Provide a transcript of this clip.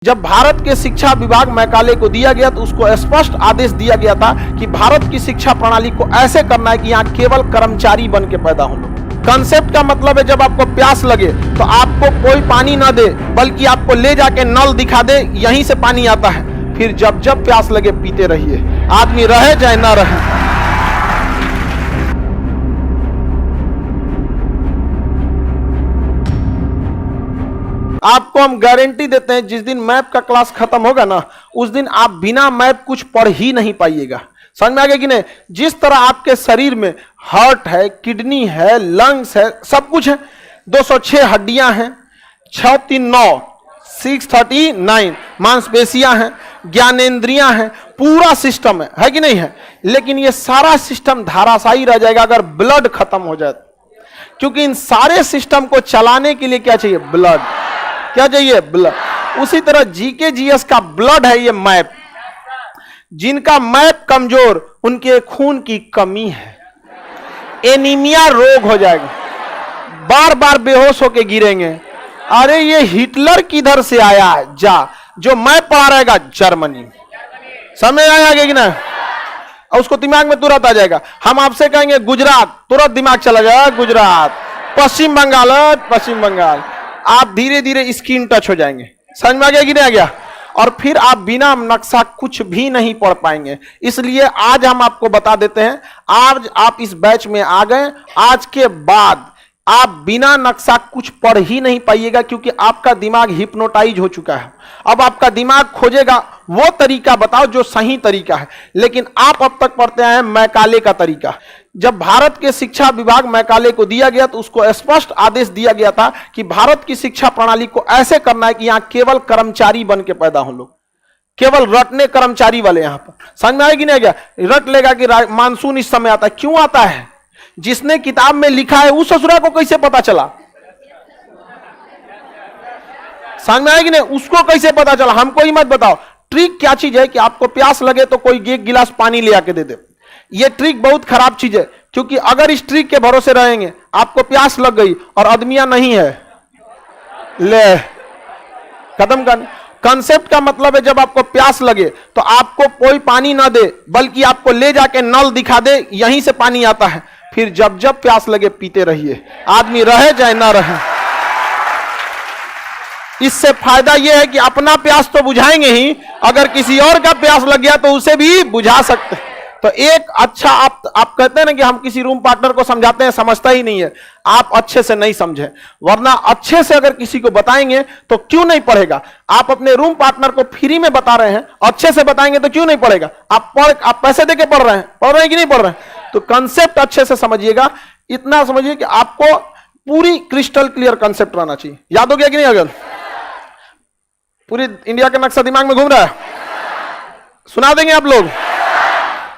जब भारत के शिक्षा विभाग मैकाले को दिया गया तो उसको स्पष्ट आदेश दिया गया था कि भारत की शिक्षा प्रणाली को ऐसे करना है कि यहाँ केवल कर्मचारी बन के पैदा हो लोग। कंसेप्ट का मतलब है जब आपको प्यास लगे तो आपको कोई पानी ना दे बल्कि आपको ले जाके नल दिखा दे, यहीं से पानी आता है। फिर जब जब प्यास लगे पीते रहिए, आदमी रहे चाहे ना रहे। आपको हम गारंटी देते हैं जिस दिन मैप का क्लास खत्म होगा ना, उस दिन आप बिना मैप कुछ पढ़ ही नहीं पाइएगा। समझ में आ गया कि नहीं? जिस तरह आपके शरीर में हार्ट है, किडनी है, लंग्स है, सब कुछ है। 206 हड्डियां हैं, 639 639 मांसपेशियां हैं, ज्ञानेंद्रियां हैं, पूरा सिस्टम है कि नहीं है? लेकिन ये सारा सिस्टम धाराशायी रह जाएगा अगर ब्लड खत्म हो जाए, क्योंकि इन सारे सिस्टम को चलाने के लिए क्या चाहिए? ब्लड। क्या चाहिए? ब्लड। उसी तरह जीके जीएस का ब्लड है ये मैप। जिनका मैप कमजोर, उनके खून की कमी है, एनीमिया रोग हो जाएगा, बार बार बेहोश होके गिरेंगे। अरे ये हिटलर किधर से आया है? जा जो मैप पढ़ा रहेगा जर्मनी। समझ आया कि ना? और उसको दिमाग में तुरंत आ जाएगा। हम आपसे कहेंगे गुजरात, तुरंत दिमाग चला जाएगा गुजरात। पश्चिम बंगाल, पश्चिम बंगाल। आप धीरे धीरे स्क्रीन टच हो जाएंगे। समझ में आ गया कि नहीं आ गया? और फिर आप बिना नक्शा कुछ भी नहीं पढ़ पाएंगे। इसलिए आज हम आपको बता देते हैं, आज आप इस बैच में आ गए, आज के बाद आप बिना नक्शा कुछ पढ़ ही नहीं पाइएगा, क्योंकि आपका दिमाग हिप्नोटाइज हो चुका है। अब आपका दिमाग खोजेगा वो तरीका बताओ जो सही तरीका है, लेकिन आप अब तक पढ़ते आए हैं मैकाले का तरीका। जब भारत के शिक्षा विभाग मैकाले को दिया गया तो उसको स्पष्ट आदेश दिया गया था कि भारत की शिक्षा प्रणाली को ऐसे करना है कि यहां केवल कर्मचारी बन के पैदा हो लोग, केवल रटने कर्मचारी वाले। यहां पर समझ में आएगी नहीं? क्या रट लेगा कि मानसून इस समय आता है? क्यों आता है? जिसने किताब में लिखा है उस ससुरा को कैसे पता चला? समझ में आएगी नहीं? उसको कैसे पता चला? हमको ही मत बताओ। ट्रिक क्या चीज है कि आपको प्यास लगे तो कोई एक गिलास पानी ले आके दे दे। ये ट्रिक बहुत खराब चीज है, क्योंकि अगर इस ट्रिक के भरोसे रहेंगे, आपको प्यास लग गई और आदमियां नहीं है, ले खत्म कर। कंसेप्ट का मतलब है जब आपको प्यास लगे तो आपको कोई पानी ना दे बल्कि आपको ले जाके नल दिखा दे, यहीं से पानी आता है। फिर जब जब प्यास लगे पीते रहिए, आदमी रहे चाहे ना रहे। इससे फायदा यह है कि अपना प्यास तो बुझाएंगे ही, अगर किसी और का प्यास लग गया तो उसे भी बुझा सकते हैं। तो एक अच्छा आप कहते हैं ना कि हम किसी रूम पार्टनर को समझाते हैं, समझता ही नहीं है। आप अच्छे से नहीं समझे, वरना अच्छे से अगर किसी को बताएंगे तो क्यों नहीं पढ़ेगा? आप अपने रूम पार्टनर को फ्री में बता रहे हैं, अच्छे से बताएंगे तो क्यों नहीं पढ़ेगा? आप पैसे देके पढ़ रहे हैं कि नहीं पढ़ रहे हैं? तो कंसेप्ट अच्छे से समझिएगा। इतना समझिए कि आपको पूरी क्रिस्टल क्लियर कंसेप्ट रहना चाहिए। याद हो गया कि नहीं? अगर पूरी इंडिया का नक्शा दिमाग में घूम रहा है, सुना देंगे आप लोग।